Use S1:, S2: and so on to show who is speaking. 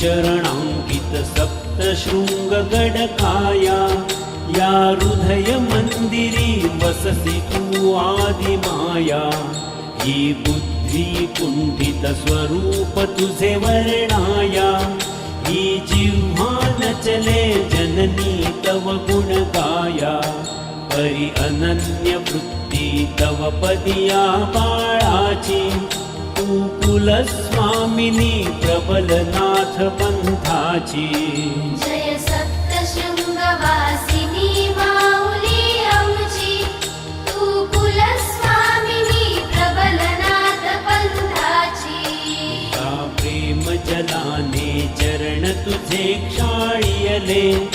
S1: चरणांकित सप्तशृंगगडकाया या हृदय मंदिरी वससी तू आदिमाया ही बुद्धी कुंठित स्वरूप तुझे वर्णाया ही जिव्हा नचले जननी तव गुण गाया हरि अनन्य वृत्ती तव पदिया बाळाची तू कुलस्वामिनी प्रबलनाथ पंथाची
S2: जय सत